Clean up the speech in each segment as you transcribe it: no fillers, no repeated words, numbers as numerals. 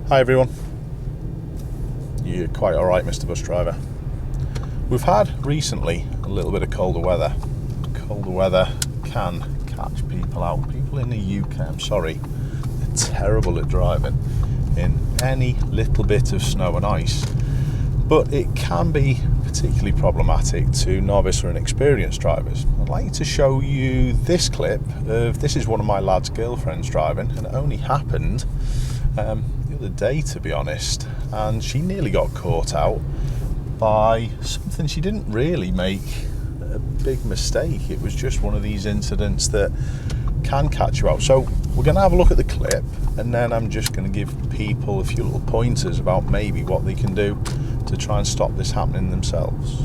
Hi everyone. You're quite alright, Mr. Bus Driver. We've had recently a little bit of colder weather. Colder weather can catch people out. People in the UK, I'm sorry, they're terrible at driving in any little bit of snow and ice. But it can be particularly problematic to novice or inexperienced drivers. I'd like to show you this clip of, this is one of my lad's girlfriends driving, and it only happened the other day, to be honest, and she nearly got caught out by something. She didn't really make a big mistake. It was just one of these incidents that can catch you out. So we're going to have a look at the clip, and then I'm just going to give people a few little pointers about maybe what they can do to try and stop this happening themselves.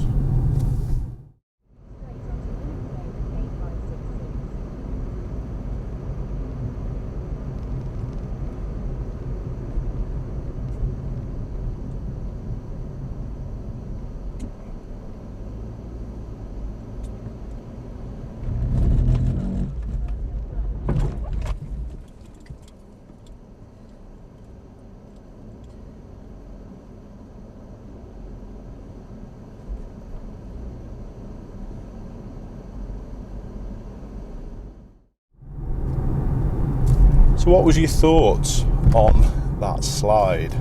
So what was your thoughts on that slide?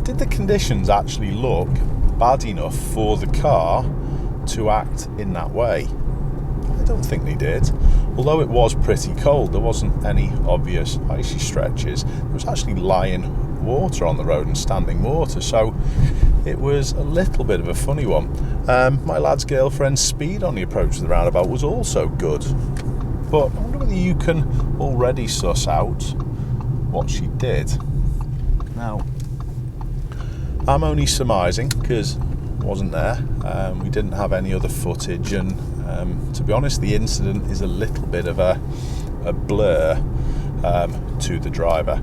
Did the conditions actually look bad enough for the car to act in that way? I don't think they did. Although it was pretty cold, there wasn't any obvious icy stretches. There was actually lying water on the road and standing water, so it was a little bit of a funny one. My lad's girlfriend's speed on the approach to the roundabout was also good. But I wonder whether you can already suss out what she did. Now, I'm only surmising because I wasn't there. We didn't have any other footage, and to be honest, the incident is a little bit of a blur to the driver.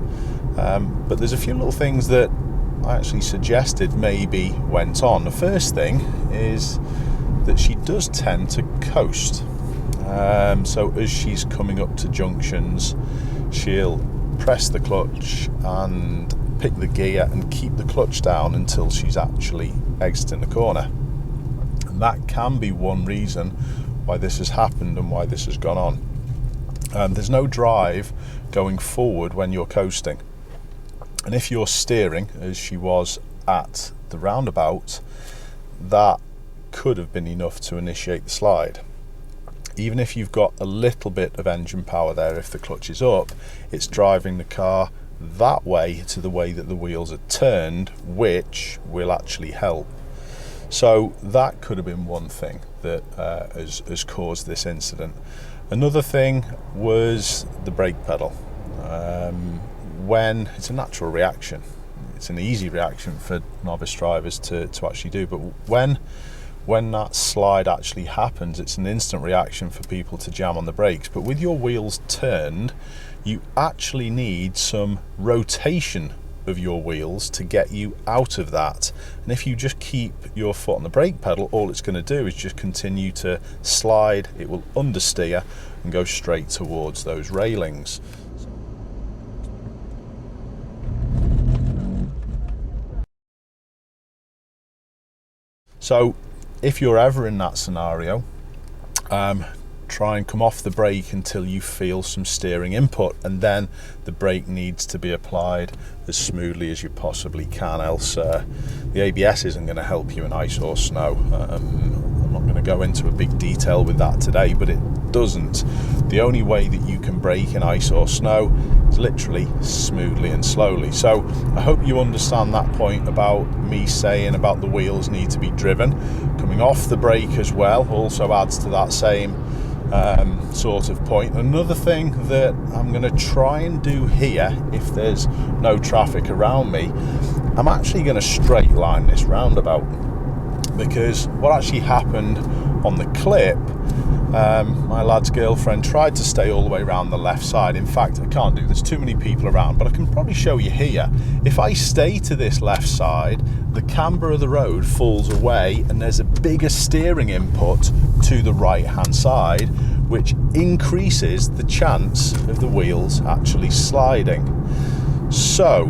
But there's a few little things that I actually suggested maybe went on. The first thing is that she does tend to coast. So as she's coming up to junctions, she'll press the clutch and pick the gear and keep the clutch down until she's actually exiting the corner. And that can be one reason why this has happened and why this has gone on. There's no drive going forward when you're coasting. And if you're steering, as she was at the roundabout, that could have been enough to initiate the slide. Even if you've got a little bit of engine power there, if the clutch is up, it's driving the car that way to the way that the wheels are turned, which will actually help. So that could have been one thing that has caused this incident. Another thing was the brake pedal. When it's a natural reaction, it's an easy reaction for novice drivers to actually do, but when that slide actually happens, it's an instant reaction for people to jam on the brakes. But with your wheels turned, you actually need some rotation of your wheels to get you out of that. And if you just keep your foot on the brake pedal, all it's going to do is just continue to slide. It will understeer and go straight towards those railings. So if you're ever in that scenario, try and come off the brake until you feel some steering input, and then the brake needs to be applied as smoothly as you possibly can, else the ABS isn't going to help you in ice or snow. I'm not going to go into a big detail with that today, but it doesn't. The only way that you can brake in ice or snow is literally smoothly and slowly. So I hope you understand that point about me saying about the wheels need to be driven. Coming off the brake as well also adds to that same sort of point. Another thing that I'm going to try and do here, if there's no traffic around me, I'm actually going to straight line this roundabout, because what actually happened on the clip, my lad's girlfriend tried to stay all the way around the left side. In fact, I can't do, there's too many people around, but I can probably show you here. If I stay to this left side, the camber of the road falls away and there's a bigger steering input to the right hand side, which increases the chance of the wheels actually sliding. So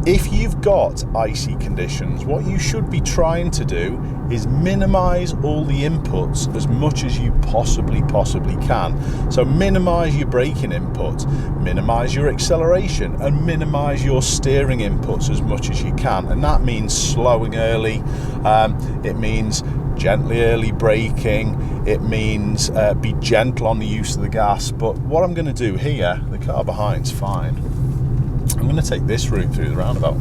If you've got icy conditions, what you should be trying to do is minimize all the inputs as much as you possibly can. So minimize your braking inputs, minimize your acceleration, and minimize your steering inputs as much as you can. And that means slowing early, it means gently early braking, it means be gentle on the use of the gas. But what I'm going to do here, the car behind's fine, I'm going to take this route through the roundabout,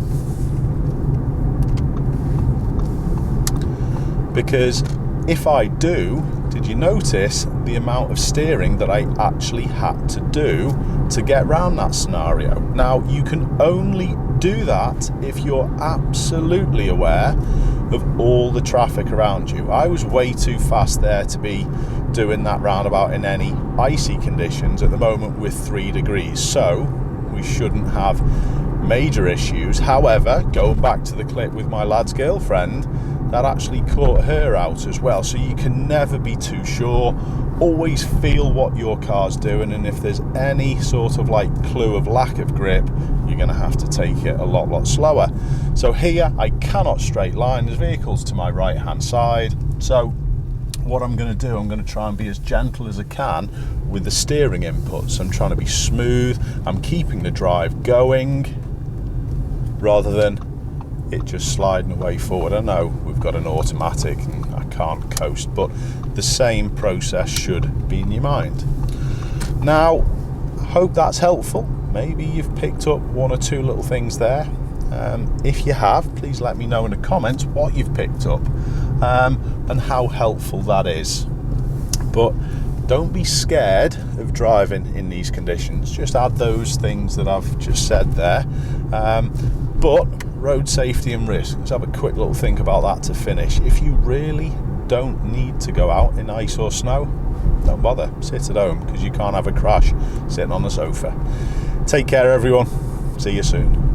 because if I do, did you notice the amount of steering that I actually had to do to get around that scenario? Now, you can only do that if you're absolutely aware of all the traffic around you. I was way too fast there to be doing that roundabout in any icy conditions. At the moment we're 3 degrees, so we shouldn't have major issues. However, going back to the clip with my lad's girlfriend, that actually caught her out as well. So you can never be too sure. Always feel what your car's doing, and if there's any sort of like clue of lack of grip, you're going to have to take it a lot slower. So here I cannot straight line, there's vehicles to my right hand side, so what I'm going to do, I'm going to try and be as gentle as I can with the steering inputs. I'm trying to be smooth, I'm keeping the drive going rather than it just sliding away forward. I know we've got an automatic and I can't coast, but the same process should be in your mind. Now, I hope that's helpful. Maybe you've picked up 1 or 2 little things there. If you have, please let me know in the comments what you've picked up and how helpful that is. But don't be scared of driving in these conditions. Just add those things that I've just said there. But road safety and risk, let's have a quick little think about that to finish. If you really don't need to go out in ice or snow, don't bother, sit at home, because you can't have a crash sitting on the sofa. Take care everyone, see you soon.